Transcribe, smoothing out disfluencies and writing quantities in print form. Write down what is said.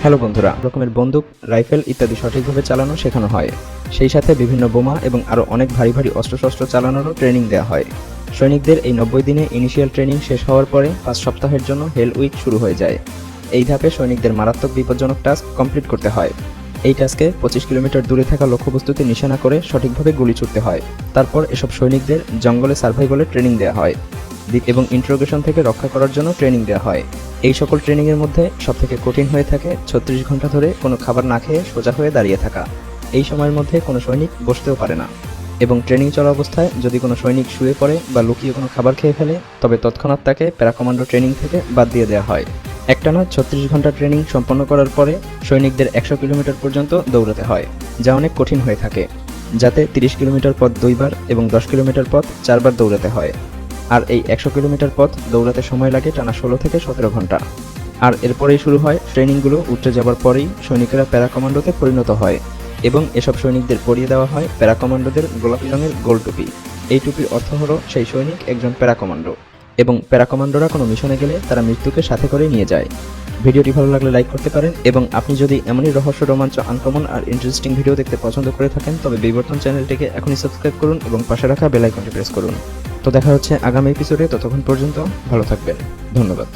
Hello বন্ধুরা, রকমের বন্দুক, রাইফেল ইত্যাদি সঠিকভাবে চালানো শেখানো হয়। সেই সাথে বিভিন্ন বোমা এবং আরও অনেক ভারী ভারী অস্ত্রশস্ত্র চালানোরও ট্রেনিং দেওয়া হয়। সৈনিকদের এই 90 দিনে ইনিশিয়াল ট্রেনিং শেষ হওয়ার পরে 5 সপ্তাহের জন্য হেল উইক শুরু হয়ে যায়। এই ধাপে সৈনিকদের মারাত্মক বিপজ্জনক টাস্ক কমপ্লিট করতে হয়। এই টাস্কে 25 কিলোমিটার দূরে থাকা লক্ষ্যবস্তুতে নিশানা করে সঠিকভাবে গুলি ছুড়তে হয়। তারপর এসব সৈনিকদের জঙ্গলে সার্ভাইভালের ট্রেনিং দেওয়া হয় এবং ইন্ট্রোগেশন থেকে রক্ষা করার জন্য ট্রেনিং দেওয়া হয়। এই সকল ট্রেনিংয়ের মধ্যে সবথেকে কঠিন হয়ে থাকে 36 ঘন্টা ধরে কোনো খাবার না খেয়ে সোজা হয়ে দাঁড়িয়ে থাকা। এই সময়ের মধ্যে কোনো সৈনিক বসতেও পারে না, এবং ট্রেনিং চলা অবস্থায় যদি কোনো সৈনিক শুয়ে পড়ে বা লুকিয়ে কোনো খাবার খেয়ে ফেলে তবে তৎক্ষণাৎ তাকে প্যারাকমান্ডো ট্রেনিং থেকে বাদ দিয়ে দেওয়া হয়। একটানা 36 ঘন্টা ট্রেনিং সম্পন্ন করার পরে সৈনিকদের 100 কিলোমিটার পর্যন্ত দৌড়াতে হয়, যা অনেক কঠিন হয়ে থাকে, যাতে 30 কিলোমিটার পথ 2 বার এবং 10 কিলোমিটার পথ 4 বার দৌড়াতে হয়। আর এই 100 কিলোমিটার পথ দৌড়াতে সময় লাগে টানা 16 থেকে 17 ঘন্টা। আর এরপরেই শুরু হয় ট্রেনিংগুলো। উঠে যাবার পরেই সৈনিকেরা প্যারাকমান্ডোতে পরিণত হয় এবং এসব সৈনিকদের পরিয়ে দেওয়া হয় প্যারাকমান্ডোদের গোলাপি রঙের গোল টুপি। এই টুপির অর্থ হলো সেই সৈনিক একজন প্যারাকমান্ডো, এবং প্যারাকমান্ডোরা কোনো মিশনে গেলে তারা মৃত্যুকে সাথে করে নিয়ে যায়। ভিডিওটি ভালো লাগলে লাইক করতে পারেন, এবং আপনি যদি এমনই রহস্য, রোমাঞ্চ, আনকমন আর ইন্টারেস্টিং ভিডিও দেখতে পছন্দ করে থাকেন তবে বিবর্তন চ্যানেলটিকে এখনই সাবস্ক্রাইব করুন এবং পাশে রাখা বেল আইকনটি প্রেস করুন। তো দেখা হচ্ছে আগামী এপিসোডে। ততক্ষণ পর্যন্ত ভালো থাকবেন। ধন্যবাদ।